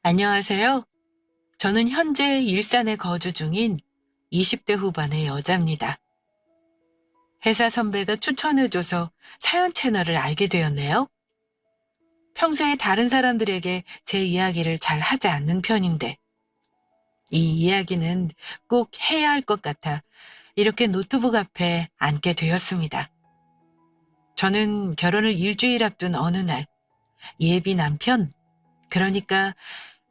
안녕하세요. 저는 현재 일산에 거주 중인 20대 후반의 여자입니다. 회사 선배가 추천해줘서 사연 채널을 알게 되었네요. 평소에 다른 사람들에게 제 이야기를 잘 하지 않는 편인데, 이 이야기는 꼭 해야 할 것 같아 이렇게 노트북 앞에 앉게 되었습니다. 저는 결혼을 일주일 앞둔 어느 날, 예비 남편, 그러니까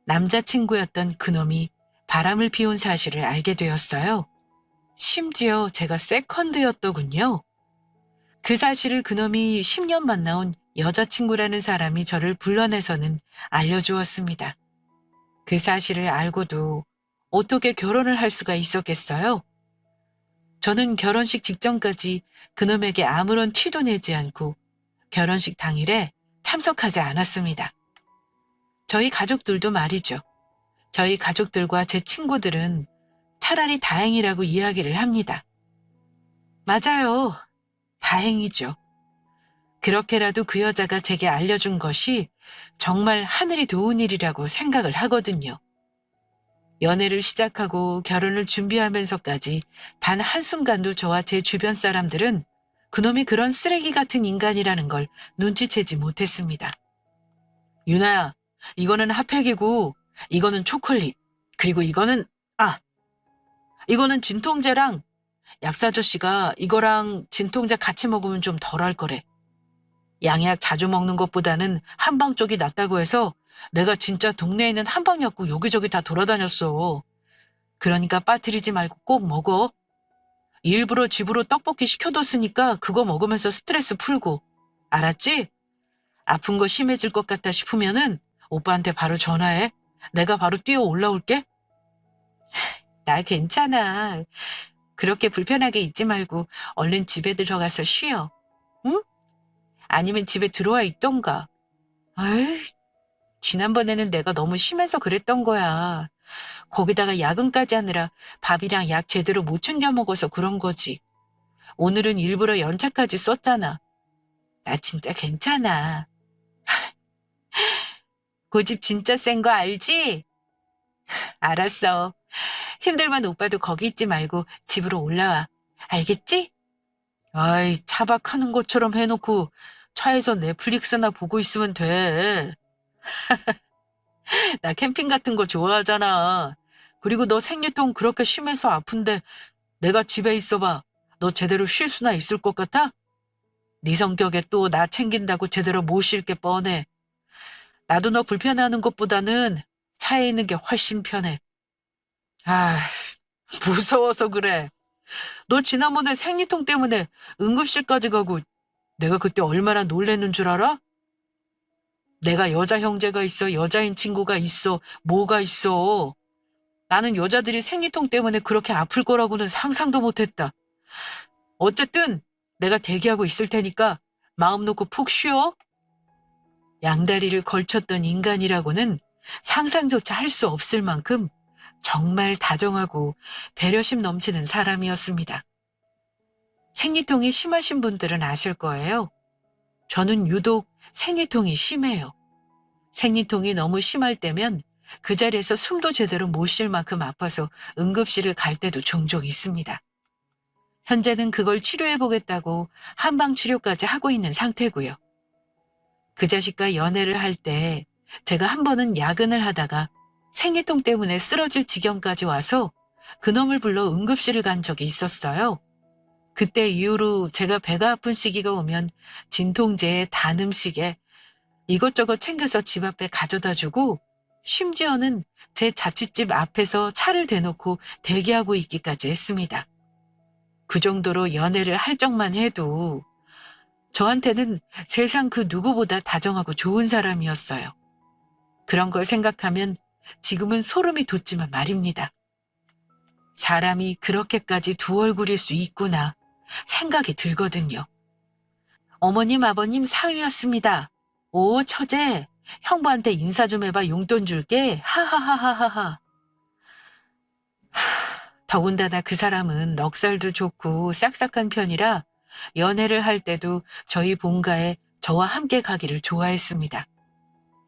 남자친구였던 그놈이 바람을 피운 사실을 알게 되었어요. 심지어 제가 세컨드였더군요. 그 사실을 그놈이 10년 만나온 여자친구라는 사람이 저를 불러내서는 알려주었습니다. 그 사실을 알고도 어떻게 결혼을 할 수가 있었겠어요? 저는 결혼식 직전까지 그놈에게 아무런 티도 내지 않고 결혼식 당일에 참석하지 않았습니다. 저희 가족들도 말이죠. 저희 가족들과 제 친구들은 차라리 다행이라고 이야기를 합니다. 맞아요. 다행이죠. 그렇게라도 그 여자가 제게 알려준 것이 정말 하늘이 도운 일이라고 생각을 하거든요. 연애를 시작하고 결혼을 준비하면서까지 단 한순간도 저와 제 주변 사람들은 그놈이 그런 쓰레기 같은 인간이라는 걸 눈치채지 못했습니다. 유나야, 이거는 핫팩이고, 이거는 초콜릿, 그리고 이거는 진통제랑 약사저씨가 이거랑 진통제 같이 먹으면 좀 덜할 거래. 양약 자주 먹는 것보다는 한방 쪽이 낫다고 해서 내가 진짜 동네에 있는 한방약국 여기저기 다 돌아다녔어. 그러니까 빠뜨리지 말고 꼭 먹어. 일부러 집으로 떡볶이 시켜뒀으니까 그거 먹으면서 스트레스 풀고. 알았지? 아픈 거 심해질 것 같다 싶으면은 오빠한테 바로 전화해. 내가 바로 뛰어 올라올게. 나 괜찮아. 그렇게 불편하게 있지 말고 얼른 집에 들어가서 쉬어. 응? 아니면 집에 들어와 있던가. 아이, 지난번에는 내가 너무 심해서 그랬던 거야. 거기다가 야근까지 하느라 밥이랑 약 제대로 못 챙겨 먹어서 그런 거지. 오늘은 일부러 연차까지 썼잖아. 나 진짜 괜찮아. 고집 진짜 센 거 알지? 알았어. 힘들면 오빠도 거기 있지 말고 집으로 올라와. 알겠지? 아이, 차박하는 것처럼 해놓고 차에서 넷플릭스나 보고 있으면 돼. 나 캠핑 같은 거 좋아하잖아. 그리고 너 생리통 그렇게 심해서 아픈데 내가 집에 있어봐. 너 제대로 쉴 수나 있을 것 같아? 네 성격에 또 나 챙긴다고 제대로 못 쉴 게 뻔해. 나도 너 불편해하는 것보다는 차에 있는 게 훨씬 편해. 아, 무서워서 그래. 너 지난번에 생리통 때문에 응급실까지 가고 내가 그때 얼마나 놀랬는 줄 알아? 내가 여자 형제가 있어, 여자인 친구가 있어, 뭐가 있어. 나는 여자들이 생리통 때문에 그렇게 아플 거라고는 상상도 못했다. 어쨌든 내가 대기하고 있을 테니까 마음 놓고 푹 쉬어. 양다리를 걸쳤던 인간이라고는 상상조차 할 수 없을 만큼 정말 다정하고 배려심 넘치는 사람이었습니다. 생리통이 심하신 분들은 아실 거예요. 저는 유독 생리통이 심해요. 생리통이 너무 심할 때면 그 자리에서 숨도 제대로 못 쉴 만큼 아파서 응급실을 갈 때도 종종 있습니다. 현재는 그걸 치료해보겠다고 한방치료까지 하고 있는 상태고요. 그 자식과 연애를 할 때 제가 한 번은 야근을 하다가 생리통 때문에 쓰러질 지경까지 와서 그놈을 불러 응급실을 간 적이 있었어요. 그때 이후로 제가 배가 아픈 시기가 오면 진통제에 단 음식에 이것저것 챙겨서 집 앞에 가져다 주고 심지어는 제 자취집 앞에서 차를 대놓고 대기하고 있기까지 했습니다. 그 정도로 연애를 할 적만 해도 저한테는 세상 그 누구보다 다정하고 좋은 사람이었어요. 그런 걸 생각하면 지금은 소름이 돋지만 말입니다. 사람이 그렇게까지 두 얼굴일 수 있구나 생각이 들거든요. 어머님, 아버님 사위였습니다. 오, 처제. 형부한테 인사 좀 해봐 용돈 줄게. 하하하하하하. 더군다나 그 사람은 넉살도 좋고 싹싹한 편이라 연애를 할 때도 저희 본가에 저와 함께 가기를 좋아했습니다.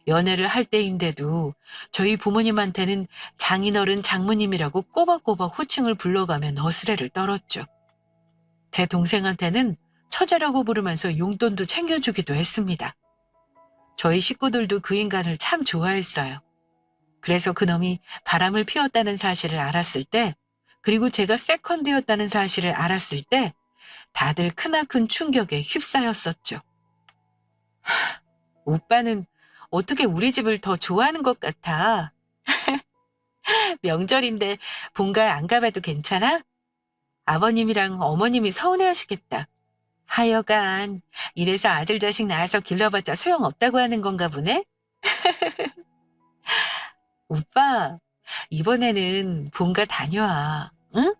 연애를 할 때인데도 저희 부모님한테는 장인어른 장모님이라고 꼬박꼬박 호칭을 불러가며 너스레를 떨었죠. 제 동생한테는 처제라고 부르면서 용돈도 챙겨주기도 했습니다. 저희 식구들도 그 인간을 참 좋아했어요. 그래서 그놈이 바람을 피웠다는 사실을 알았을 때, 그리고 제가 세컨드였다는 사실을 알았을 때 다들 크나큰 충격에 휩싸였었죠. 오빠는 어떻게 우리 집을 더 좋아하는 것 같아? 명절인데 본가에 안 가봐도 괜찮아? 아버님이랑 어머님이 서운해하시겠다. 하여간 이래서 아들 자식 낳아서 길러봤자 소용없다고 하는 건가 보네? 오빠, 이번에는 본가 다녀와. 응?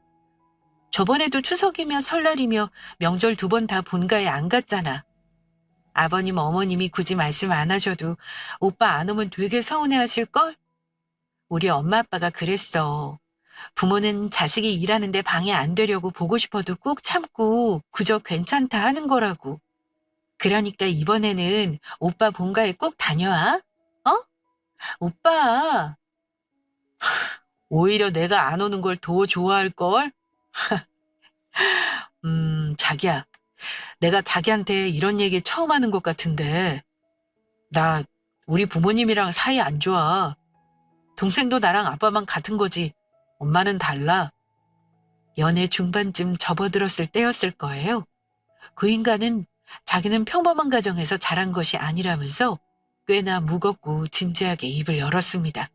저번에도 추석이며 설날이며 명절 2번 다 본가에 안 갔잖아. 아버님, 어머님이 굳이 말씀 안 하셔도 오빠 안 오면 되게 서운해하실걸? 우리 엄마 아빠가 그랬어. 부모는 자식이 일하는데 방해 안 되려고 보고 싶어도 꾹 참고 그저 괜찮다 하는 거라고. 그러니까 이번에는 오빠 본가에 꼭 다녀와. 어? 오빠. 오히려 내가 안 오는 걸 더 좋아할걸? 자기야. 내가 자기한테 이런 얘기 처음 하는 것 같은데. 나 우리 부모님이랑 사이 안 좋아. 동생도 나랑 아빠만 같은 거지. 엄마는 달라. 연애 중반쯤 접어들었을 때였을 거예요. 그 인간은 자기는 평범한 가정에서 자란 것이 아니라면서 꽤나 무겁고 진지하게 입을 열었습니다.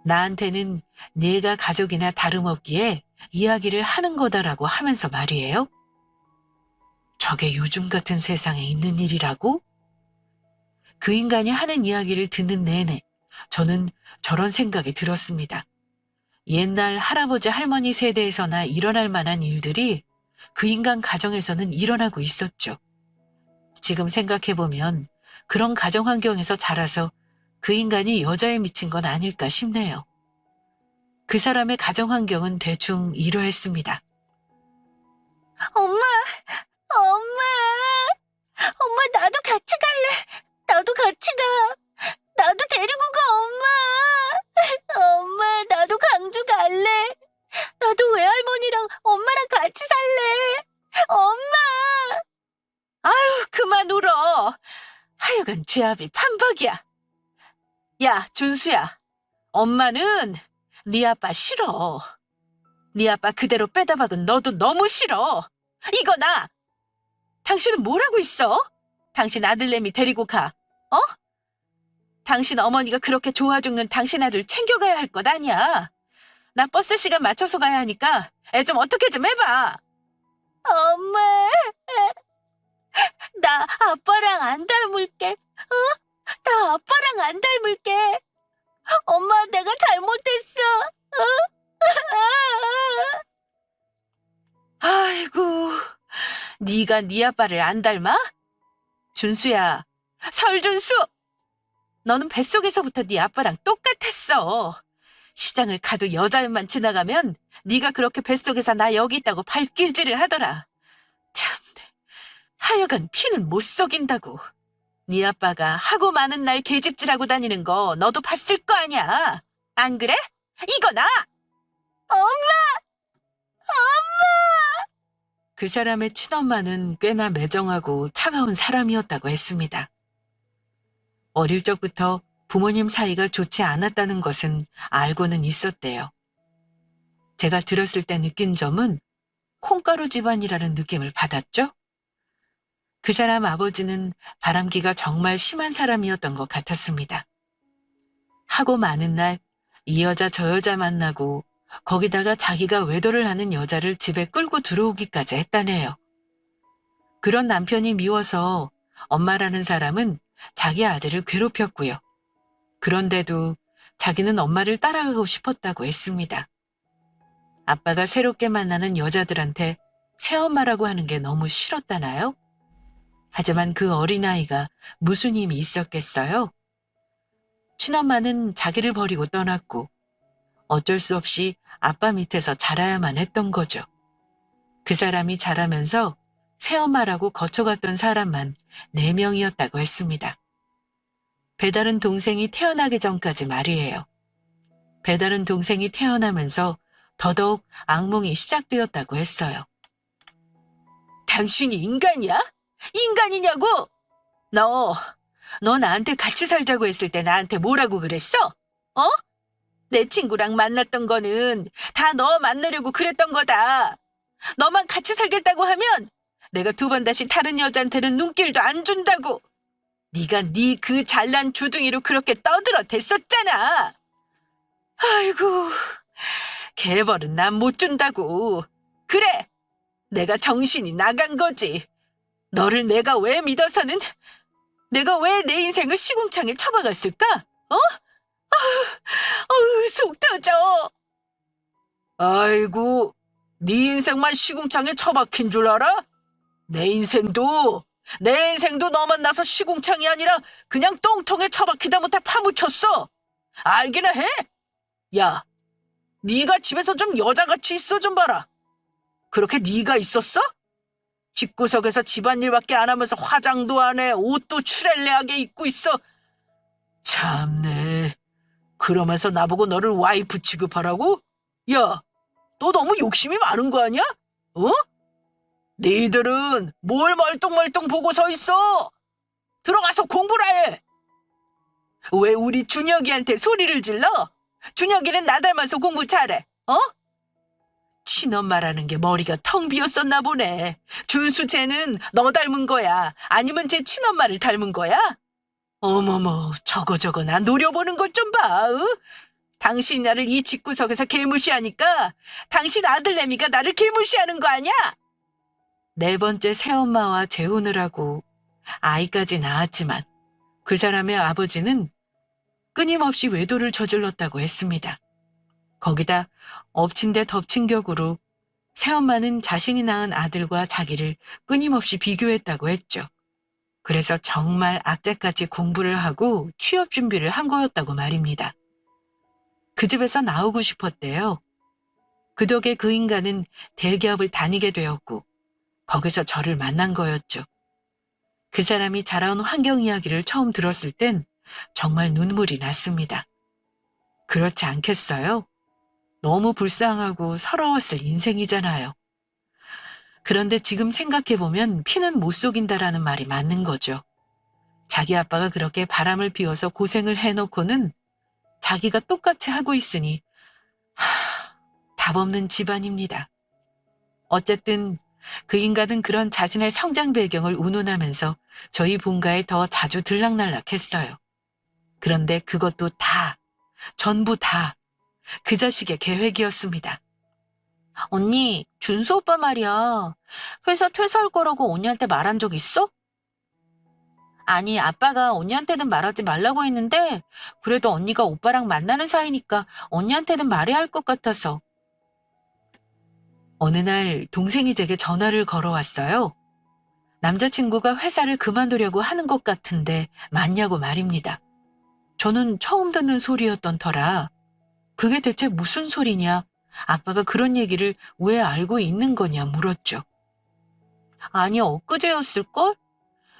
나한테는 내가 가족이나 다름없기에 이야기를 하는 거다라고 하면서 말이에요. 저게 요즘 같은 세상에 있는 일이라고? 그 인간이 하는 이야기를 듣는 내내 저는 저런 생각이 들었습니다. 옛날 할아버지 할머니 세대에서나 일어날 만한 일들이 그 인간 가정에서는 일어나고 있었죠. 지금 생각해보면 그런 가정 환경에서 자라서 그 인간이 여자에 미친 건 아닐까 싶네요. 그 사람의 가정 환경은 대충 이러했습니다. 엄마, 엄마, 엄마, 나도 같이 갈래. 나도 같이 가. 나도 데리고 가, 엄마. 엄마, 나도 광주 갈래. 나도 외할머니랑 엄마랑 같이 살래. 엄마. 아유, 그만 울어. 하여간 제 앞이 판박이야. 야, 준수야. 엄마는 네 아빠 싫어. 네 아빠 그대로 빼다 박은 너도 너무 싫어. 이거나. 당신은 뭐라고 있어? 당신 아들내미 데리고 가. 어? 당신 어머니가 그렇게 좋아 죽는 당신 아들 챙겨가야 할 것 아니야. 나 버스 시간 맞춰서 가야 하니까 애 좀 어떻게 좀 해봐. 엄마. 나 아빠랑 안 닮을게. 나 아빠랑 안 닮을게. 엄마, 내가 잘못했어. 아이고, 네가 네 아빠를 안 닮아? 준수야, 설준수! 너는 뱃속에서부터 네 아빠랑 똑같았어. 시장을 가도 여자애만 지나가면 네가 그렇게 뱃속에서 나 여기 있다고 발길질을 하더라. 참네, 하여간 피는 못 속인다고. 네 아빠가 하고 많은 날 계집질하고 다니는 거 너도 봤을 거 아니야. 안 그래? 이거나! 엄마. 그 사람의 친엄마는 꽤나 매정하고 차가운 사람이었다고 했습니다. 어릴 적부터 부모님 사이가 좋지 않았다는 것은 알고는 있었대요. 제가 들었을 때 느낀 점은 콩가루 집안이라는 느낌을 받았죠. 그 사람 아버지는 바람기가 정말 심한 사람이었던 것 같았습니다. 하고 많은 날 이 여자 저 여자 만나고 거기다가 자기가 외도를 하는 여자를 집에 끌고 들어오기까지 했다네요. 그런 남편이 미워서 엄마라는 사람은 자기 아들을 괴롭혔고요. 그런데도 자기는 엄마를 따라가고 싶었다고 했습니다. 아빠가 새롭게 만나는 여자들한테 새엄마라고 하는 게 너무 싫었다나요? 하지만 그 어린아이가 무슨 힘이 있었겠어요? 친엄마는 자기를 버리고 떠났고 어쩔 수 없이 아빠 밑에서 자라야만 했던 거죠. 그 사람이 자라면서 새엄마라고 거쳐갔던 사람만 4명이었다고 했습니다. 배다른 동생이 태어나기 전까지 말이에요. 배다른 동생이 태어나면서 더더욱 악몽이 시작되었다고 했어요. 당신이 인간이야? 인간이냐고? 너 나한테 같이 살자고 했을 때 나한테 뭐라고 그랬어? 어? 내 친구랑 만났던 거는 다 너 만나려고 그랬던 거다. 너만 같이 살겠다고 하면 내가 두 번 다시 다른 여자한테는 눈길도 안 준다고. 네가 네 그 잘난 주둥이로 그렇게 떠들어 댔었잖아. 아이고, 개벌은 난 못 준다고. 그래, 내가 정신이 나간 거지. 너를 내가 왜 믿어서는, 내가 왜 내 인생을 시궁창에 처박았을까? 어? 속 터져. 아이고, 네 인생만 시궁창에 처박힌 줄 알아? 내 인생도 너 만나서 시궁창이 아니라 그냥 똥통에 처박히다 못해 파묻혔어. 알기나 해? 야, 네가 집에서 좀 여자같이 있어 좀 봐라. 그렇게 네가 있었어? 집구석에서 집안일밖에 안 하면서 화장도 안 해, 옷도 추렐레하게 입고 있어. 참네. 그러면서 나보고 너를 와이프 취급하라고? 야, 너 너무 욕심이 많은 거 아니야? 어? 너희들은 뭘 멀뚱멀뚱 보고 서 있어? 들어가서 공부를 해. 왜 우리 준혁이한테 소리를 질러? 준혁이는 나 닮아서 공부 잘해. 어? 친엄마라는 게 머리가 텅 비었었나 보네. 준수 쟤는 너 닮은 거야? 아니면 쟤 친엄마를 닮은 거야? 어머머, 저거 나 노려보는 것 좀 봐. 어? 당신 나를 이 집구석에서 개무시하니까 당신 아들내미가 나를 개무시하는 거 아니야? 네 번째 새엄마와 재혼을 하고 아이까지 낳았지만 그 사람의 아버지는 끊임없이 외도를 저질렀다고 했습니다. 거기다 엎친 데 덮친 격으로 새엄마는 자신이 낳은 아들과 자기를 끊임없이 비교했다고 했죠. 그래서 정말 악재까지 공부를 하고 취업 준비를 한 거였다고 말입니다. 그 집에서 나오고 싶었대요. 그 덕에 그 인간은 대기업을 다니게 되었고 거기서 저를 만난 거였죠. 그 사람이 자라온 환경 이야기를 처음 들었을 땐 정말 눈물이 났습니다. 그렇지 않겠어요? 너무 불쌍하고 서러웠을 인생이잖아요. 그런데 지금 생각해보면 피는 못 속인다라는 말이 맞는 거죠. 자기 아빠가 그렇게 바람을 피워서 고생을 해놓고는 자기가 똑같이 하고 있으니 답 없는 집안입니다. 어쨌든 그 인간은 그런 자신의 성장 배경을 운운하면서 저희 본가에 더 자주 들락날락했어요. 그런데 그것도 전부 다 그 자식의 계획이었습니다. 언니, 준수 오빠 말이야. 회사 퇴사할 거라고 언니한테 말한 적 있어? 아니, 아빠가 언니한테는 말하지 말라고 했는데 그래도 언니가 오빠랑 만나는 사이니까 언니한테는 말해야 할 것 같아서. 어느 날 동생이 제게 전화를 걸어왔어요. 남자친구가 회사를 그만두려고 하는 것 같은데 맞냐고 말입니다. 저는 처음 듣는 소리였던 터라 그게 대체 무슨 소리냐, 아빠가 그런 얘기를 왜 알고 있는 거냐 물었죠. 아니, 엊그제였을걸?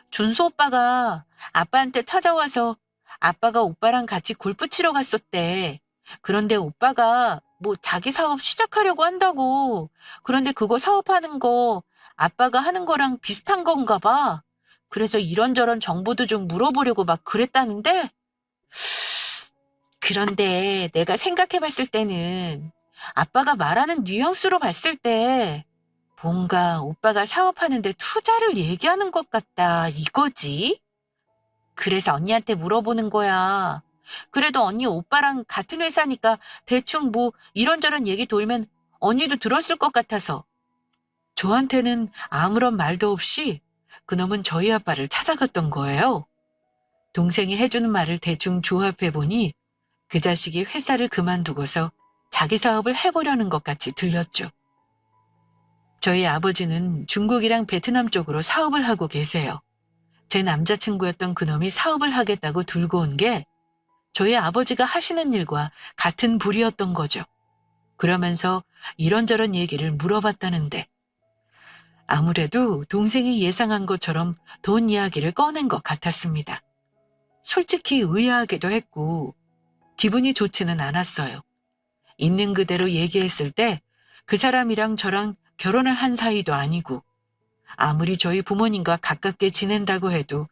준수 오빠가 아빠한테 찾아와서 아빠가 오빠랑 같이 골프 치러 갔었대. 그런데 오빠가 뭐 자기 사업 시작하려고 한다고. 그런데 그거 사업하는 거 아빠가 하는 거랑 비슷한 건가 봐. 그래서 이런저런 정보도 좀 물어보려고 막 그랬다는데, 그런데 내가 생각해봤을 때는 아빠가 말하는 뉘앙스로 봤을 때 뭔가 오빠가 사업하는데 투자를 얘기하는 것 같다 이거지? 그래서 언니한테 물어보는 거야. 그래도 언니 오빠랑 같은 회사니까 대충 뭐 이런저런 얘기 돌면 언니도 들었을 것 같아서. 저한테는 아무런 말도 없이 그놈은 저희 아빠를 찾아갔던 거예요. 동생이 해주는 말을 대충 조합해보니 그 자식이 회사를 그만두고서 자기 사업을 해보려는 것 같이 들렸죠. 저희 아버지는 중국이랑 베트남 쪽으로 사업을 하고 계세요. 제 남자친구였던 그놈이 사업을 하겠다고 들고 온 게 저희 아버지가 하시는 일과 같은 부류였던 거죠. 그러면서 이런저런 얘기를 물어봤다는데 아무래도 동생이 예상한 것처럼 돈 이야기를 꺼낸 것 같았습니다. 솔직히 의아하기도 했고 기분이 좋지는 않았어요. 있는 그대로 얘기했을 때 그 사람이랑 저랑 결혼을 한 사이도 아니고 아무리 저희 부모님과 가깝게 지낸다고 해도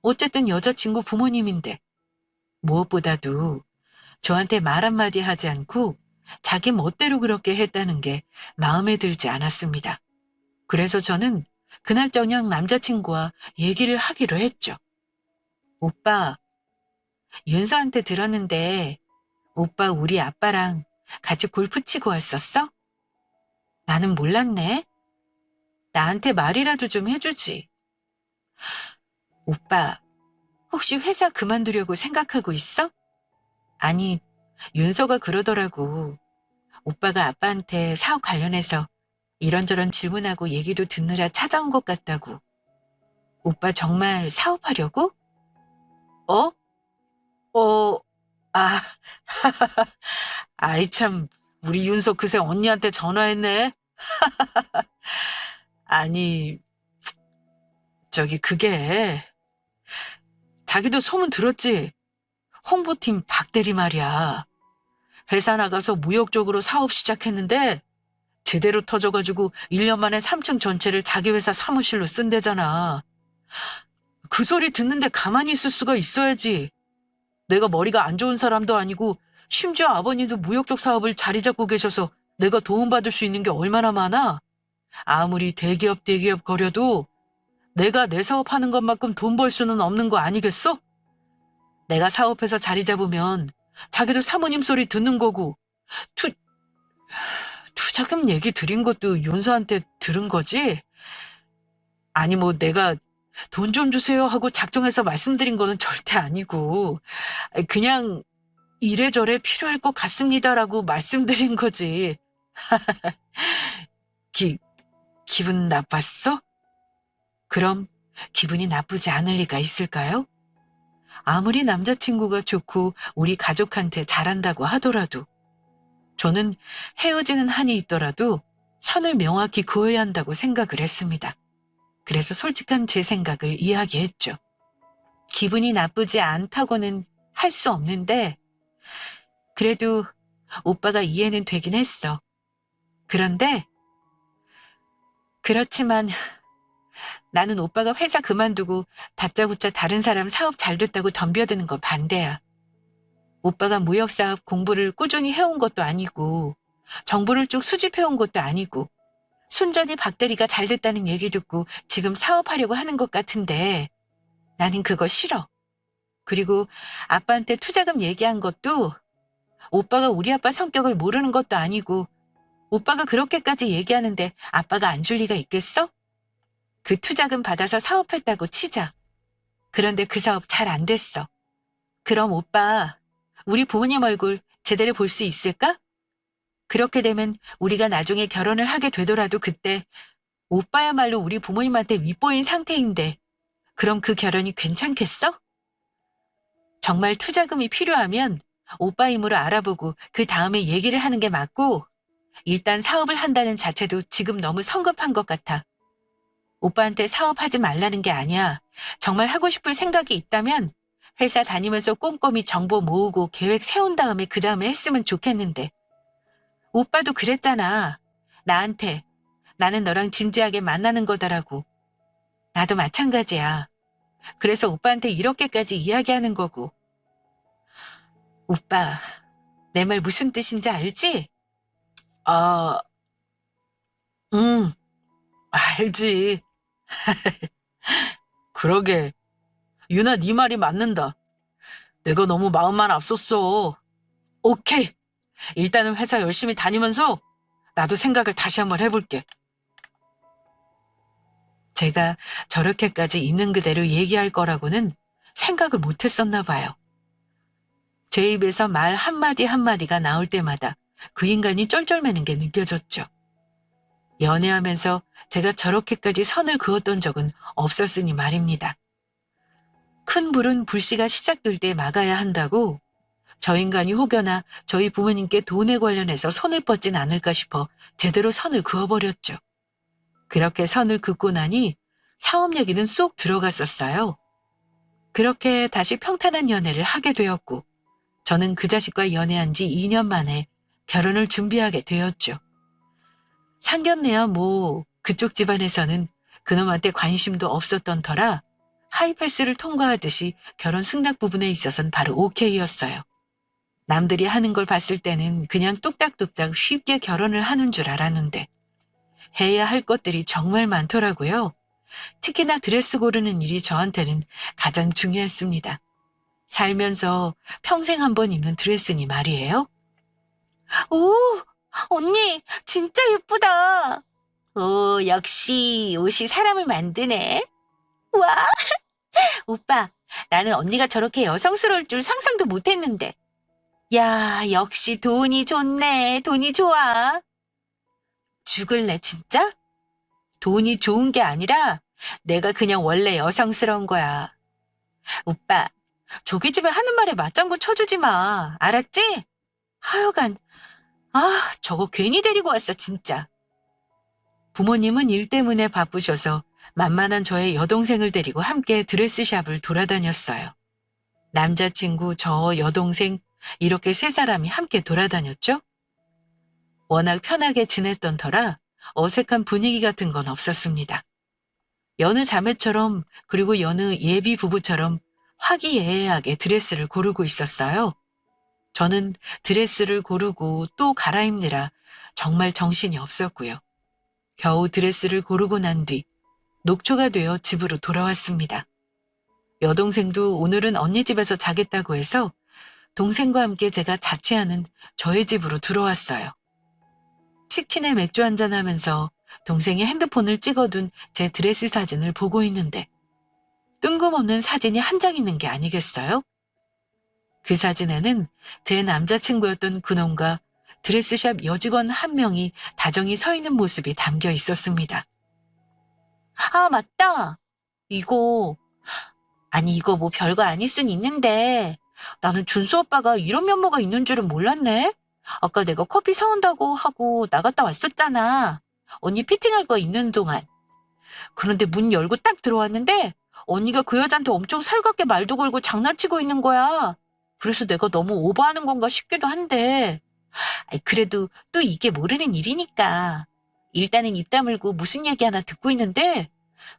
어쨌든 여자친구 부모님인데 무엇보다도 저한테 말 한마디 하지 않고 자기 멋대로 그렇게 했다는 게 마음에 들지 않았습니다. 그래서 저는 그날 저녁 남자친구와 얘기를 하기로 했죠. 오빠, 윤서한테 들었는데 오빠 우리 아빠랑 같이 골프 치고 왔었어? 나는 몰랐네. 나한테 말이라도 좀 해주지. 오빠, 혹시 회사 그만두려고 생각하고 있어? 아니, 윤서가 그러더라고. 오빠가 아빠한테 사업 관련해서 이런저런 질문하고 얘기도 듣느라 찾아온 것 같다고. 오빠 정말 사업하려고? 어? 어, 아, 아이 참, 우리 윤서 그새 언니한테 전화했네. 아니, 저기 그게 자기도 소문 들었지? 홍보팀 박대리 말이야. 회사 나가서 무역 쪽으로 사업 시작했는데 제대로 터져가지고 1년 만에 3층 전체를 자기 회사 사무실로 쓴대잖아. 그 소리 듣는데 가만히 있을 수가 있어야지. 내가 머리가 안 좋은 사람도 아니고 심지어 아버님도 무역 쪽 사업을 자리 잡고 계셔서 내가 도움받을 수 있는 게 얼마나 많아. 아무리 대기업 거려도 내가 내 사업하는 것만큼 돈 벌 수는 없는 거 아니겠어? 내가 사업해서 자리 잡으면 자기도 사모님 소리 듣는 거고 투자금 얘기 드린 것도 윤서한테 들은 거지? 아니 뭐 내가 돈 좀 주세요 하고 작정해서 말씀드린 거는 절대 아니고 그냥 이래저래 필요할 것 같습니다라고 말씀드린 거지. 기분 나빴어? 그럼 기분이 나쁘지 않을 리가 있을까요? 아무리 남자친구가 좋고 우리 가족한테 잘한다고 하더라도 저는 헤어지는 한이 있더라도 선을 명확히 그어야 한다고 생각을 했습니다. 그래서 솔직한 제 생각을 이야기했죠. 기분이 나쁘지 않다고는 할 수 없는데 그래도 오빠가 이해는 되긴 했어. 그렇지만 나는 오빠가 회사 그만두고 다짜고짜 다른 사람 사업 잘 됐다고 덤벼드는 건 반대야. 오빠가 무역사업 공부를 꾸준히 해온 것도 아니고 정보를 쭉 수집해온 것도 아니고 순전히 박대리가 잘 됐다는 얘기 듣고 지금 사업하려고 하는 것 같은데 나는 그거 싫어. 그리고 아빠한테 투자금 얘기한 것도 오빠가 우리 아빠 성격을 모르는 것도 아니고 오빠가 그렇게까지 얘기하는데 아빠가 안 줄 리가 있겠어? 그 투자금 받아서 사업했다고 치자. 그런데 그 사업 잘 안 됐어. 그럼 오빠, 우리 부모님 얼굴 제대로 볼 수 있을까? 그렇게 되면 우리가 나중에 결혼을 하게 되더라도 그때 오빠야말로 우리 부모님한테 윗보인 상태인데 그럼 그 결혼이 괜찮겠어? 정말 투자금이 필요하면 오빠 힘으로 알아보고 그 다음에 얘기를 하는 게 맞고 일단 사업을 한다는 자체도 지금 너무 성급한 것 같아. 오빠한테 사업하지 말라는 게 아니야. 정말 하고 싶을 생각이 있다면 회사 다니면서 꼼꼼히 정보 모으고 계획 세운 다음에 그 다음에 했으면 좋겠는데. 오빠도 그랬잖아. 나한테 나는 너랑 진지하게 만나는 거다라고. 나도 마찬가지야. 그래서 오빠한테 이렇게까지 이야기하는 거고. 오빠, 내 말 무슨 뜻인지 알지? 아, 응, 알지. 그러게. 유나 네 말이 맞는다. 내가 너무 마음만 앞섰어. 오케이. 일단은 회사 열심히 다니면서 나도 생각을 다시 한번 해볼게. 제가 저렇게까지 있는 그대로 얘기할 거라고는 생각을 못했었나 봐요. 제 입에서 말 한마디 한마디가 나올 때마다 그 인간이 쩔쩔매는 게 느껴졌죠. 연애하면서 제가 저렇게까지 선을 그었던 적은 없었으니 말입니다. 큰 불은 불씨가 시작될 때 막아야 한다고 저 인간이 혹여나 저희 부모님께 돈에 관련해서 손을 뻗진 않을까 싶어 제대로 선을 그어버렸죠. 그렇게 선을 긋고 나니 사업 얘기는 쏙 들어갔었어요. 그렇게 다시 평탄한 연애를 하게 되었고, 저는 그 자식과 연애한 지 2년 만에 결혼을 준비하게 되었죠. 상견례야 뭐 그쪽 집안에서는 그놈한테 관심도 없었던 터라 하이패스를 통과하듯이 결혼 승낙 부분에 있어서는 바로 오케이였어요. 남들이 하는 걸 봤을 때는 그냥 뚝딱뚝딱 쉽게 결혼을 하는 줄 알았는데 해야 할 것들이 정말 많더라고요. 특히나 드레스 고르는 일이 저한테는 가장 중요했습니다. 살면서 평생 한 번 입는 드레스니 말이에요. 오, 언니, 진짜 예쁘다. 오, 역시 옷이 사람을 만드네. 와, 오빠, 나는 언니가 저렇게 여성스러울 줄 상상도 못했는데. 야, 역시 돈이 좋네. 돈이 좋아. 죽을래, 진짜? 돈이 좋은 게 아니라 내가 그냥 원래 여성스러운 거야. 오빠, 저기 집에 하는 말에 맞장구 쳐주지 마. 알았지? 하여간, 저거 괜히 데리고 왔어, 진짜. 부모님은 일 때문에 바쁘셔서 만만한 저의 여동생을 데리고 함께 드레스샵을 돌아다녔어요. 남자친구, 저, 여동생, 이렇게 세 사람이 함께 돌아다녔죠. 워낙 편하게 지냈던 터라 어색한 분위기 같은 건 없었습니다. 여느 자매처럼 그리고 여느 예비 부부처럼 화기애애하게 드레스를 고르고 있었어요. 저는 드레스를 고르고 또 갈아입느라 정말 정신이 없었고요. 겨우 드레스를 고르고 난 뒤 녹초가 되어 집으로 돌아왔습니다. 여동생도 오늘은 언니 집에서 자겠다고 해서 동생과 함께 제가 자취하는 저희 집으로 들어왔어요. 치킨에 맥주 한잔하면서 동생이 핸드폰을 찍어둔 제 드레스 사진을 보고 있는데 뜬금없는 사진이 한 장 있는 게 아니겠어요? 그 사진에는 제 남자친구였던 그놈과 드레스샵 여직원 한 명이 다정히 서 있는 모습이 담겨 있었습니다. 아, 맞다. 이거 뭐 별거 아닐 순 있는데 나는 준수 오빠가 이런 면모가 있는 줄은 몰랐네. 아까 내가 커피 사온다고 하고 나갔다 왔었잖아. 언니 피팅할 거 있는 동안. 그런데 문 열고 딱 들어왔는데 언니가 그 여자한테 엄청 살갑게 말도 걸고 장난치고 있는 거야. 그래서 내가 너무 오버하는 건가 싶기도 한데. 그래도 또 이게 모르는 일이니까. 일단은 입 다물고 무슨 얘기 하나 듣고 있는데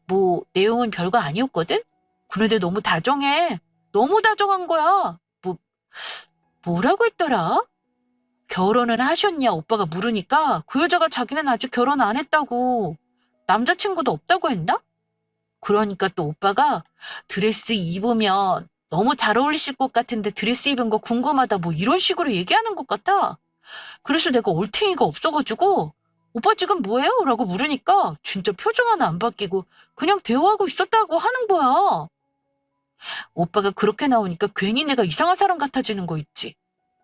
뭐 내용은 별거 아니었거든? 그런데 너무 다정해. 너무 다정한 거야. 뭐라고 했더라? 결혼을 하셨냐 오빠가 물으니까 그 여자가 자기는 아직 결혼 안 했다고. 남자친구도 없다고 했나? 그러니까 또 오빠가 드레스 입으면 너무 잘 어울리실 것 같은데 드레스 입은 거 궁금하다 뭐 이런 식으로 얘기하는 것 같아. 그래서 내가 올탱이가 없어가지고 오빠 지금 뭐해요? 라고 물으니까 진짜 표정 하나 안 바뀌고 그냥 대화하고 있었다고 하는 거야. 오빠가 그렇게 나오니까 괜히 내가 이상한 사람 같아지는 거 있지.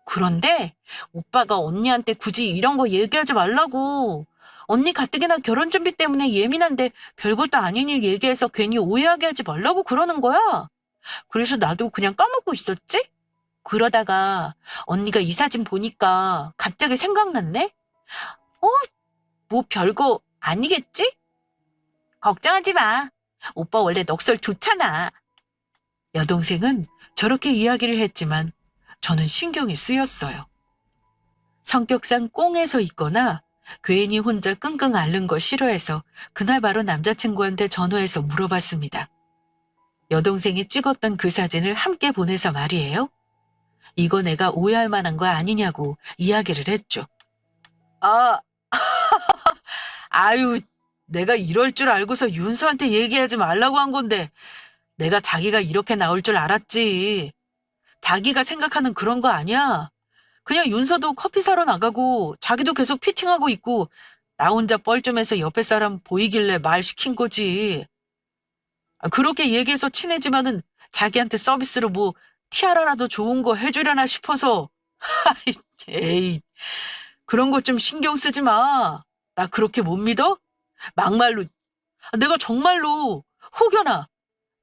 그런데 오빠가 언니한테 굳이 이런 거 얘기하지 말라고. 언니 가뜩이나 결혼 준비 때문에 예민한데 별것도 아닌 일 얘기해서 괜히 오해하게 하지 말라고 그러는 거야. 그래서 나도 그냥 까먹고 있었지? 그러다가 언니가 이 사진 보니까 갑자기 생각났네? 뭐 별거 아니겠지? 걱정하지 마. 오빠 원래 넉살 좋잖아. 여동생은 저렇게 이야기를 했지만 저는 신경이 쓰였어요. 성격상 꽁에서 있거나 괜히 혼자 끙끙 앓는 거 싫어해서 그날 바로 남자친구한테 전화해서 물어봤습니다. 여동생이 찍었던 그 사진을 함께 보내서 말이에요. 이거 내가 오해할 만한 거 아니냐고 이야기를 했죠. 아유, 내가 이럴 줄 알고서 윤서한테 얘기하지 말라고 한 건데 내가 자기가 이렇게 나올 줄 알았지. 자기가 생각하는 그런 거 아니야. 그냥 윤서도 커피 사러 나가고 자기도 계속 피팅하고 있고 나 혼자 뻘쭘해서 옆에 사람 보이길래 말 시킨 거지. 그렇게 얘기해서 친해지면은 자기한테 서비스로 뭐 티아라라도 좋은 거 해주려나 싶어서. 에이, 그런 거 좀 신경 쓰지 마. 나 그렇게 못 믿어? 막말로. 내가 정말로 혹여나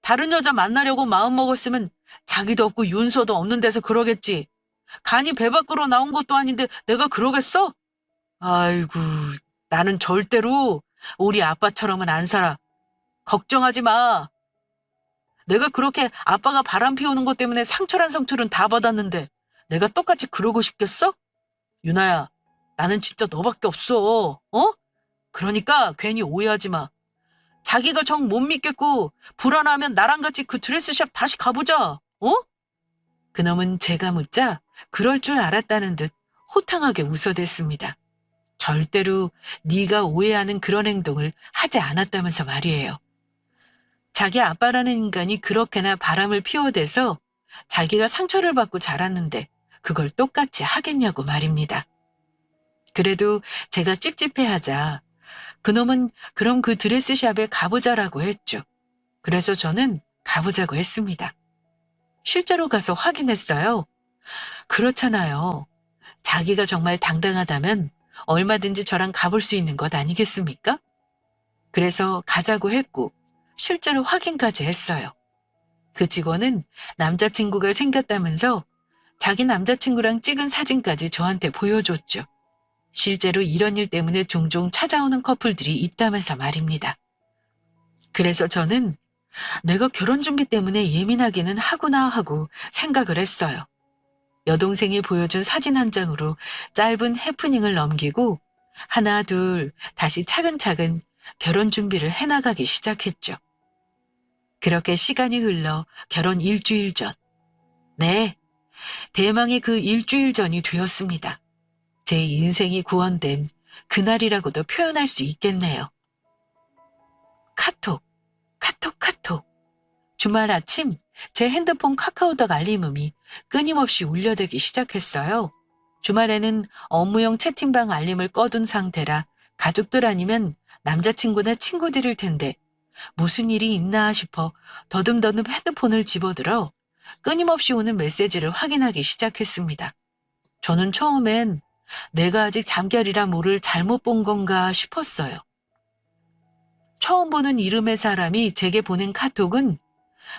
다른 여자 만나려고 마음먹었으면 자기도 없고 윤서도 없는 데서 그러겠지. 간이 배 밖으로 나온 것도 아닌데 내가 그러겠어? 아이고, 나는 절대로 우리 아빠처럼은 안 살아. 걱정하지 마. 내가 그렇게 아빠가 바람 피우는 것 때문에 상처란 상처는 다 받았는데 내가 똑같이 그러고 싶겠어? 유나야, 나는 진짜 너밖에 없어. 어? 그러니까 괜히 오해하지 마. 자기가 정 못 믿겠고 불안하면 나랑 같이 그 드레스샵 다시 가보자. 어? 그놈은 제가 묻자 그럴 줄 알았다는 듯 호탕하게 웃어댔습니다. 절대로 네가 오해하는 그런 행동을 하지 않았다면서 말이에요. 자기 아빠라는 인간이 그렇게나 바람을 피워대서 자기가 상처를 받고 자랐는데 그걸 똑같이 하겠냐고 말입니다. 그래도 제가 찝찝해하자 그놈은 그럼 그 드레스샵에 가보자라고 했죠. 그래서 저는 가보자고 했습니다. 실제로 가서 확인했어요. 그렇잖아요. 자기가 정말 당당하다면 얼마든지 저랑 가볼 수 있는 것 아니겠습니까? 그래서 가자고 했고 실제로 확인까지 했어요. 그 직원은 남자친구가 생겼다면서 자기 남자친구랑 찍은 사진까지 저한테 보여줬죠. 실제로 이런 일 때문에 종종 찾아오는 커플들이 있다면서 말입니다. 그래서 저는 내가 결혼 준비 때문에 예민하기는 하구나 하고 생각을 했어요. 여동생이 보여준 사진 한 장으로 짧은 해프닝을 넘기고 하나 둘 다시 차근차근 결혼 준비를 해나가기 시작했죠. 그렇게 시간이 흘러 결혼 일주일 전. 네, 대망의 그 일주일 전이 되었습니다. 제 인생이 구원된 그날이라고도 표현할 수 있겠네요. 카톡, 카톡, 카톡. 주말 아침 제 핸드폰 카카오톡 알림음이 끊임없이 울려대기 시작했어요. 주말에는 업무용 채팅방 알림을 꺼둔 상태라 가족들 아니면 남자친구나 친구들일 텐데 무슨 일이 있나 싶어 더듬더듬 핸드폰을 집어들어 끊임없이 오는 메시지를 확인하기 시작했습니다. 저는 처음엔 내가 아직 잠결이라 뭐를 잘못 본 건가 싶었어요. 처음 보는 이름의 사람이 제게 보낸 카톡은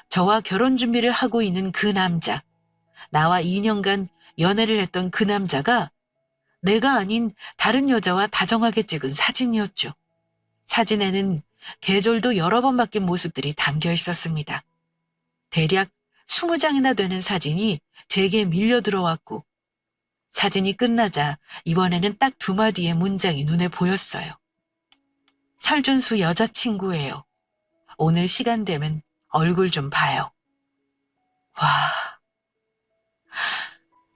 저와 결혼 준비를 하고 있는 그 남자, 나와 2년간 연애를 했던 그 남자가 내가 아닌 다른 여자와 다정하게 찍은 사진이었죠. 사진에는 계절도 여러 번 바뀐 모습들이 담겨 있었습니다. 대략 20장이나 되는 사진이 제게 밀려 들어왔고 사진이 끝나자 이번에는 딱 2마디의 문장이 눈에 보였어요. 설준수 여자친구예요. 오늘 시간 되면 얼굴 좀 봐요. 와,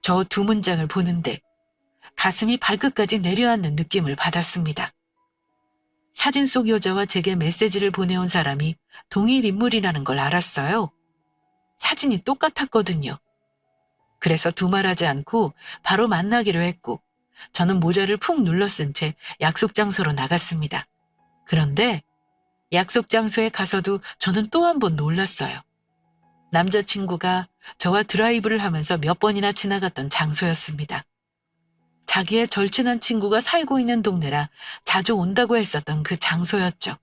저 2문장을 보는데 가슴이 발끝까지 내려앉는 느낌을 받았습니다. 사진 속 여자와 제게 메시지를 보내온 사람이 동일 인물이라는 걸 알았어요. 사진이 똑같았거든요. 그래서 두말하지 않고 바로 만나기로 했고 저는 모자를 푹 눌러 쓴 채 약속 장소로 나갔습니다. 그런데 약속 장소에 가서도 저는 또 한 번 놀랐어요. 남자친구가 저와 드라이브를 하면서 몇 번이나 지나갔던 장소였습니다. 자기의 절친한 친구가 살고 있는 동네라 자주 온다고 했었던 그 장소였죠.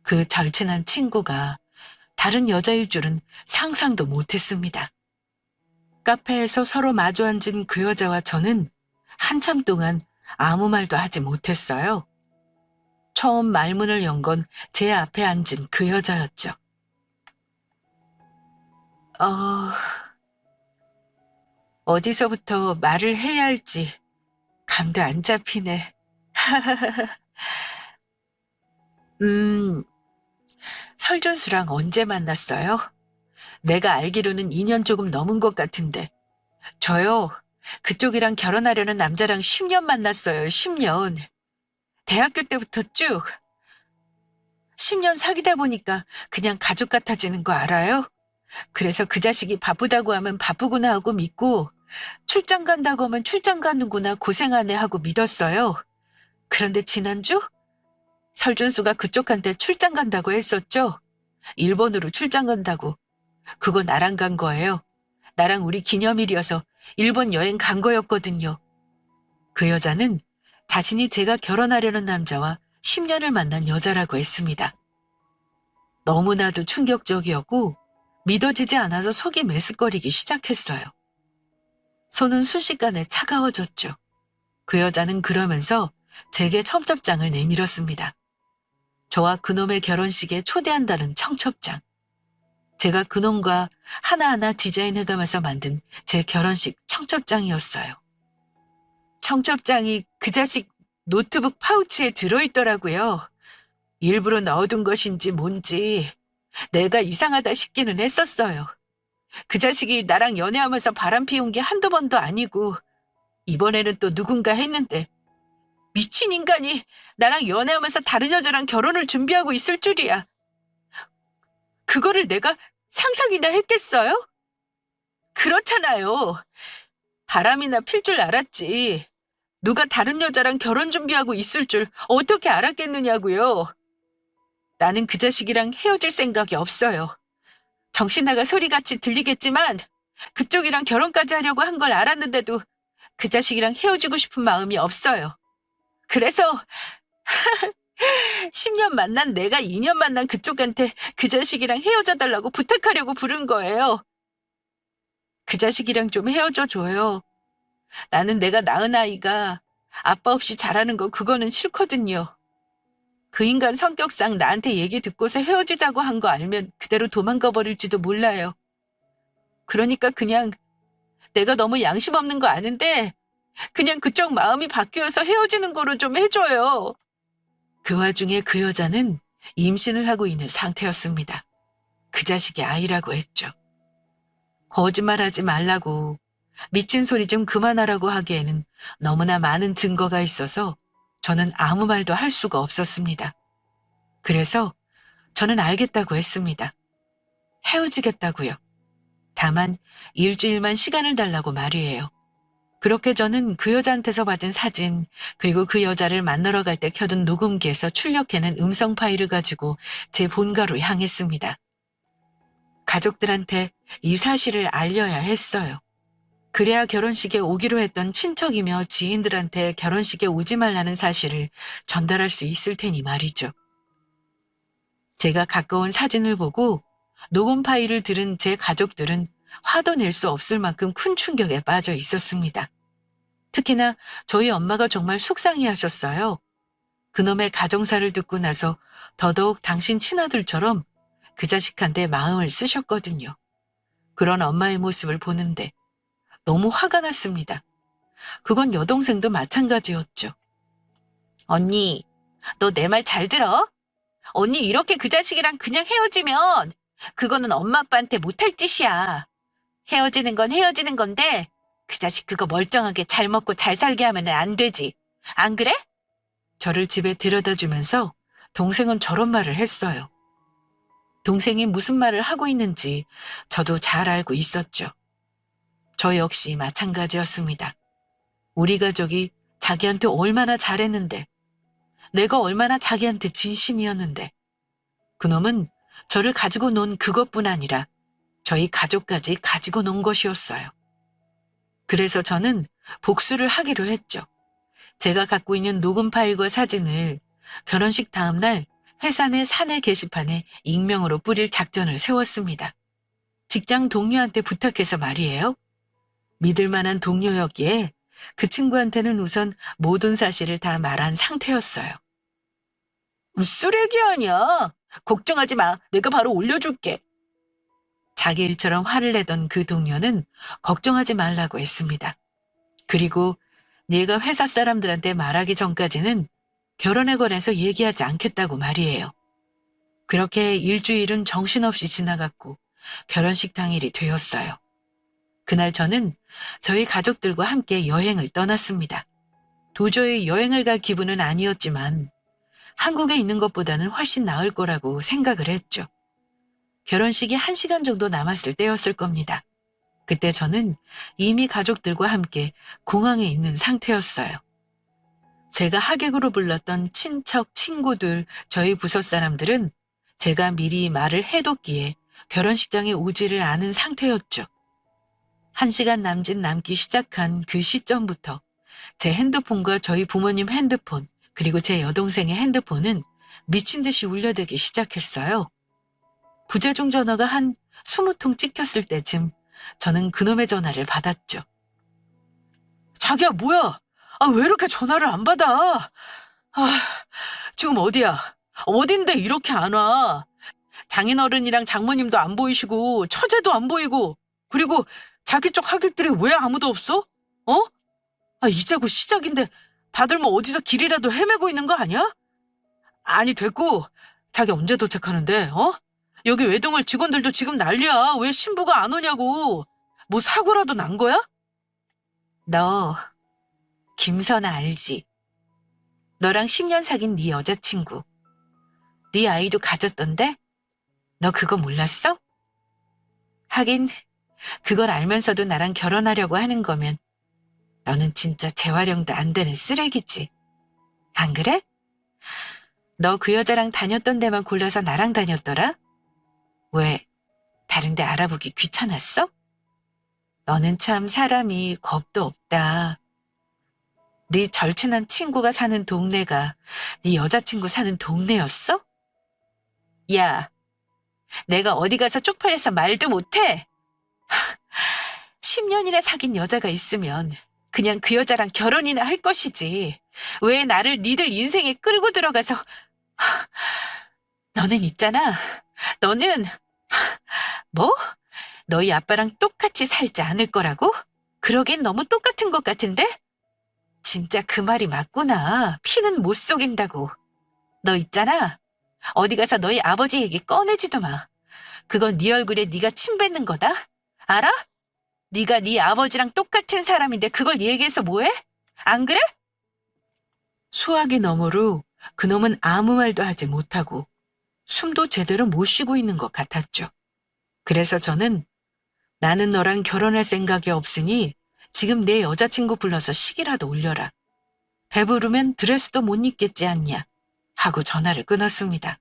그 절친한 친구가 다른 여자일 줄은 상상도 못했습니다. 카페에서 서로 마주 앉은 그 여자와 저는 한참 동안 아무 말도 하지 못했어요. 처음 말문을 연 건 제 앞에 앉은 그 여자였죠. 어디서부터 말을 해야 할지 감도 안 잡히네. 설준수랑 언제 만났어요? 내가 알기로는 2년 조금 넘은 것 같은데. 저요, 그쪽이랑 결혼하려는 남자랑 10년 만났어요, 10년. 대학교 때부터 쭉. 10년 사귀다 보니까 그냥 가족 같아지는 거 알아요? 그래서 그 자식이 바쁘다고 하면 바쁘구나 하고 믿고 출장 간다고 하면 출장 가는구나 고생하네 하고 믿었어요. 그런데 지난주 설준수가 그쪽한테 출장 간다고 했었죠. 일본으로 출장 간다고. 그거 나랑 간 거예요. 나랑 우리 기념일이어서 일본 여행 간 거였거든요. 그 여자는 자신이 제가 결혼하려는 남자와 10년을 만난 여자라고 했습니다. 너무나도 충격적이었고 믿어지지 않아서 속이 메스꺼리기 시작했어요. 손은 순식간에 차가워졌죠. 그 여자는 그러면서 제게 청첩장을 내밀었습니다. 저와 그놈의 결혼식에 초대한다는 청첩장. 제가 그놈과 하나하나 디자인해가면서 만든 제 결혼식 청첩장이었어요. 청첩장이 그 자식 노트북 파우치에 들어있더라고요. 일부러 넣어둔 것인지 뭔지 내가 이상하다 싶기는 했었어요. 그 자식이 나랑 연애하면서 바람 피운 게 한두 번도 아니고 이번에는 또 누군가 했는데 미친 인간이 나랑 연애하면서 다른 여자랑 결혼을 준비하고 있을 줄이야. 그거를 내가 상상이나 했겠어요? 그렇잖아요. 바람이나 필 줄 알았지. 누가 다른 여자랑 결혼 준비하고 있을 줄 어떻게 알았겠느냐고요. 나는 그 자식이랑 헤어질 생각이 없어요. 정신 나가 소리같이 들리겠지만 그쪽이랑 결혼까지 하려고 한 걸 알았는데도 그 자식이랑 헤어지고 싶은 마음이 없어요. 그래서 10년 만난 내가 2년 만난 그쪽한테 그 자식이랑 헤어져 달라고 부탁하려고 부른 거예요. 그 자식이랑 좀 헤어져 줘요. 나는 내가 낳은 아이가 아빠 없이 자라는 거 그거는 싫거든요. 그 인간 성격상 나한테 얘기 듣고서 헤어지자고 한 거 알면 그대로 도망가 버릴지도 몰라요. 그러니까 그냥 내가 너무 양심 없는 거 아는데 그냥 그쪽 마음이 바뀌어서 헤어지는 거로 좀 해줘요. 그 와중에 그 여자는 임신을 하고 있는 상태였습니다. 그 자식이 아이라고 했죠. 거짓말하지 말라고, 미친 소리 좀 그만하라고 하기에는 너무나 많은 증거가 있어서 저는 아무 말도 할 수가 없었습니다. 그래서 저는 알겠다고 했습니다. 헤어지겠다고요. 다만 일주일만 시간을 달라고 말이에요. 그렇게 저는 그 여자한테서 받은 사진, 그리고 그 여자를 만나러 갈 때 켜둔 녹음기에서 출력해낸 음성 파일을 가지고 제 본가로 향했습니다. 가족들한테 이 사실을 알려야 했어요. 그래야 결혼식에 오기로 했던 친척이며 지인들한테 결혼식에 오지 말라는 사실을 전달할 수 있을 테니 말이죠. 제가 가까운 사진을 보고 녹음 파일을 들은 제 가족들은 화도 낼 수 없을 만큼 큰 충격에 빠져 있었습니다. 특히나 저희 엄마가 정말 속상해하셨어요. 그놈의 가정사를 듣고 나서 더더욱 당신 친아들처럼 그 자식한테 마음을 쓰셨거든요. 그런 엄마의 모습을 보는데 너무 화가 났습니다. 그건 여동생도 마찬가지였죠. 언니, 너 내 말 잘 들어? 언니 이렇게 그 자식이랑 그냥 헤어지면 그거는 엄마 아빠한테 못할 짓이야. 헤어지는 건 헤어지는 건데 그 자식 그거 멀쩡하게 잘 먹고 잘 살게 하면 안 되지. 안 그래? 저를 집에 데려다 주면서 동생은 저런 말을 했어요. 동생이 무슨 말을 하고 있는지 저도 잘 알고 있었죠. 저 역시 마찬가지였습니다. 우리 가족이 자기한테 얼마나 잘했는데, 내가 얼마나 자기한테 진심이었는데, 그놈은 저를 가지고 논 그것뿐 아니라 저희 가족까지 가지고 논 것이었어요. 그래서 저는 복수를 하기로 했죠. 제가 갖고 있는 녹음 파일과 사진을 결혼식 다음 날 회사 내 사내 게시판에 익명으로 뿌릴 작전을 세웠습니다. 직장 동료한테 부탁해서 말이에요. 믿을 만한 동료였기에 그 친구한테는 우선 모든 사실을 다 말한 상태였어요. 쓰레기 아니야. 걱정하지 마. 내가 바로 올려줄게. 자기 일처럼 화를 내던 그 동료는 걱정하지 말라고 했습니다. 그리고 얘가 회사 사람들한테 말하기 전까지는 결혼에 관해서 얘기하지 않겠다고 말이에요. 그렇게 일주일은 정신없이 지나갔고 결혼식 당일이 되었어요. 그날 저는 저희 가족들과 함께 여행을 떠났습니다. 도저히 여행을 갈 기분은 아니었지만 한국에 있는 것보다는 훨씬 나을 거라고 생각을 했죠. 결혼식이 1시간 정도 남았을 때였을 겁니다. 그때 저는 이미 가족들과 함께 공항에 있는 상태였어요. 제가 하객으로 불렀던 친척, 친구들, 저희 부서 사람들은 제가 미리 말을 해뒀기에 결혼식장에 오지를 않은 상태였죠. 1시간 남짓 남기 시작한 그 시점부터 제 핸드폰과 저희 부모님 핸드폰, 그리고 제 여동생의 핸드폰은 미친 듯이 울려대기 시작했어요. 부재중 전화가 한 20통 찍혔을 때쯤 저는 그놈의 전화를 받았죠. 자기야, 뭐야? 왜 이렇게 전화를 안 받아? 지금 어디야? 어딘데 이렇게 안 와? 장인어른이랑 장모님도 안 보이시고 처제도 안 보이고 그리고 자기 쪽 하객들이 왜 아무도 없어? 어? 아, 이제 곧 시작인데 다들 뭐 어디서 길이라도 헤매고 있는 거 아니야? 아니 됐고 자기 언제 도착하는데 어? 여기 외동을 직원들도 지금 난리야. 왜 신부가 안 오냐고. 뭐 사고라도 난 거야? 너 김선아 알지? 너랑 10년 사귄 네 여자친구. 네 아이도 가졌던데? 너 그거 몰랐어? 하긴 그걸 알면서도 나랑 결혼하려고 하는 거면 너는 진짜 재활용도 안 되는 쓰레기지. 안 그래? 너 그 여자랑 다녔던 데만 골라서 나랑 다녔더라? 왜? 다른 데 알아보기 귀찮았어? 너는 참 사람이 겁도 없다. 네 절친한 친구가 사는 동네가 네 여자친구 사는 동네였어? 야, 내가 어디 가서 쪽팔려서 말도 못해. 10년이나 사귄 여자가 있으면 그냥 그 여자랑 결혼이나 할 것이지. 왜 나를 니들 인생에 끌고 들어가서. 너는 있잖아. 너는 뭐? 너희 아빠랑 똑같이 살지 않을 거라고? 그러긴 너무 똑같은 것 같은데? 진짜 그 말이 맞구나. 피는 못 속인다고. 너 있잖아. 어디 가서 너희 아버지 얘기 꺼내지도 마. 그건 네 얼굴에 네가 침 뱉는 거다. 알아? 네가 네 아버지랑 똑같은 사람인데 그걸 얘기해서 뭐해? 안 그래? 수화기 너머로 그놈은 아무 말도 하지 못하고 숨도 제대로 못 쉬고 있는 것 같았죠. 그래서 저는 나는 너랑 결혼할 생각이 없으니 지금 내 여자친구 불러서 식이라도 올려라. 배부르면 드레스도 못 입겠지 않냐 하고 전화를 끊었습니다.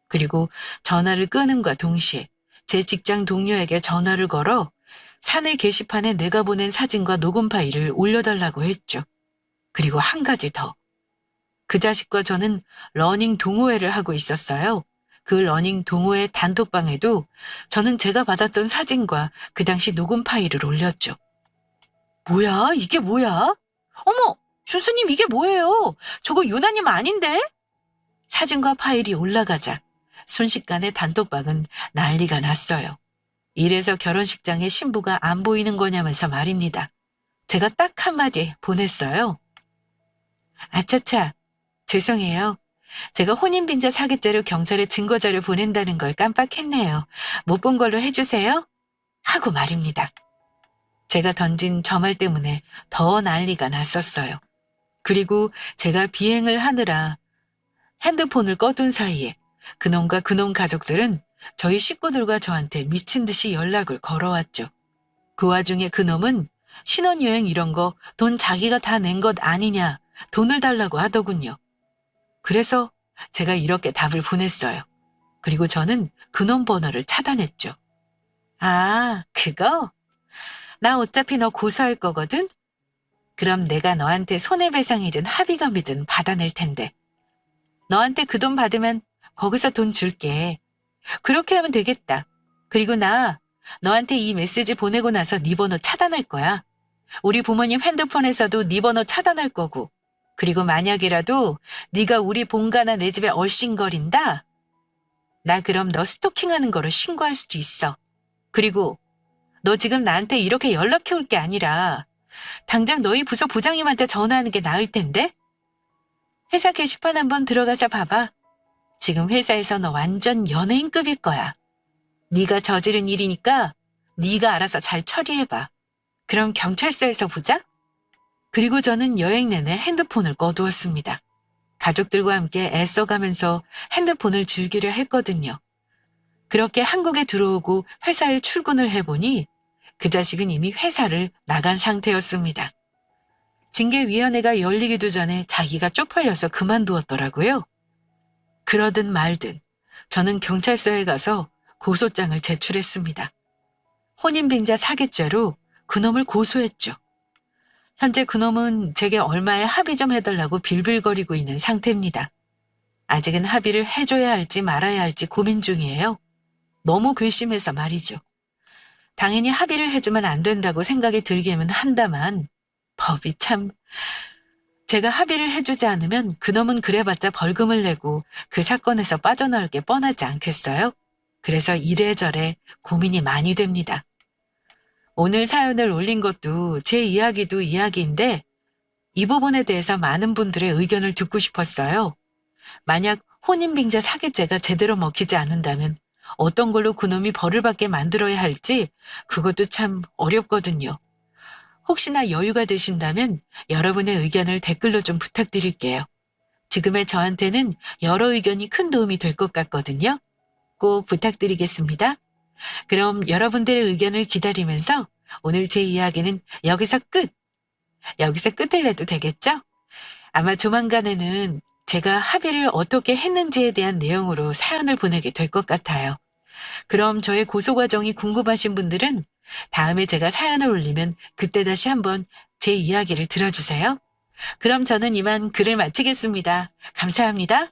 그리고 전화를 끊음과 동시에 제 직장 동료에게 전화를 걸어 사내 게시판에 내가 보낸 사진과 녹음 파일을 올려달라고 했죠. 그리고 한 가지 더. 그 자식과 저는 러닝 동호회를 하고 있었어요. 그 러닝 동호회 단톡방에도 저는 제가 받았던 사진과 그 당시 녹음 파일을 올렸죠. 뭐야? 이게 뭐야? 어머! 주수님 이게 뭐예요? 저거 유나님 아닌데? 사진과 파일이 올라가자 순식간에 단톡방은 난리가 났어요. 이래서 결혼식장에 신부가 안 보이는 거냐면서 말입니다. 제가 딱 한마디 보냈어요. 아차차, 죄송해요. 제가 혼인빈자 사기죄로 경찰에 증거자료 보낸다는 걸 깜빡했네요. 못 본 걸로 해주세요. 하고 말입니다. 제가 던진 저 말 때문에 더 난리가 났었어요. 그리고 제가 비행을 하느라 핸드폰을 꺼둔 사이에 그놈과 그놈 가족들은 저희 식구들과 저한테 미친 듯이 연락을 걸어왔죠. 그 와중에 그놈은 신혼여행 이런 거 돈 자기가 다 낸 것 아니냐, 돈을 달라고 하더군요. 그래서 제가 이렇게 답을 보냈어요. 그리고 저는 그놈 번호를 차단했죠. 아, 그거? 나 어차피 너 고소할 거거든? 그럼 내가 너한테 손해배상이든 합의금이든 받아낼 텐데. 너한테 그 돈 받으면 거기서 돈 줄게. 그렇게 하면 되겠다. 그리고 나 너한테 이 메시지 보내고 나서 네 번호 차단할 거야. 우리 부모님 핸드폰에서도 네 번호 차단할 거고. 그리고 만약이라도 네가 우리 본가나 내 집에 얼씬거린다? 나 그럼 너 스토킹하는 거로 신고할 수도 있어. 그리고 너 지금 나한테 이렇게 연락해 올 게 아니라 당장 너희 부서 부장님한테 전화하는 게 나을 텐데? 회사 게시판 한번 들어가서 봐봐. 지금 회사에서 너 완전 연예인급일 거야. 네가 저지른 일이니까 네가 알아서 잘 처리해봐. 그럼 경찰서에서 보자. 그리고 저는 여행 내내 핸드폰을 꺼두었습니다. 가족들과 함께 애써가면서 핸드폰을 즐기려 했거든요. 그렇게 한국에 들어오고 회사에 출근을 해보니 그 자식은 이미 회사를 나간 상태였습니다. 징계위원회가 열리기도 전에 자기가 쪽팔려서 그만두었더라고요. 그러든 말든 저는 경찰서에 가서 고소장을 제출했습니다. 혼인빙자 사기죄로 그놈을 고소했죠. 현재 그놈은 제게 얼마에 합의 좀 해달라고 빌빌거리고 있는 상태입니다. 아직은 합의를 해줘야 할지 말아야 할지 고민 중이에요. 너무 괘씸해서 말이죠. 당연히 합의를 해주면 안 된다고 생각이 들기는 한다만 법이 참... 제가 합의를 해주지 않으면 그놈은 그래봤자 벌금을 내고 그 사건에서 빠져나올 게 뻔하지 않겠어요? 그래서 이래저래 고민이 많이 됩니다. 오늘 사연을 올린 것도 제 이야기도 이야기인데 이 부분에 대해서 많은 분들의 의견을 듣고 싶었어요. 만약 혼인빙자 사기죄가 제대로 먹히지 않는다면 어떤 걸로 그놈이 벌을 받게 만들어야 할지 그것도 참 어렵거든요. 혹시나 여유가 되신다면 여러분의 의견을 댓글로 좀 부탁드릴게요. 지금의 저한테는 여러 의견이 큰 도움이 될 것 같거든요. 꼭 부탁드리겠습니다. 그럼 여러분들의 의견을 기다리면서 오늘 제 이야기는 여기서 끝을 내도 되겠죠? 아마 조만간에는 제가 합의를 어떻게 했는지에 대한 내용으로 사연을 보내게 될 것 같아요. 그럼 저의 고소 과정이 궁금하신 분들은 다음에 제가 사연을 올리면 그때 다시 한번 제 이야기를 들어주세요. 그럼 저는 이만 글을 마치겠습니다. 감사합니다.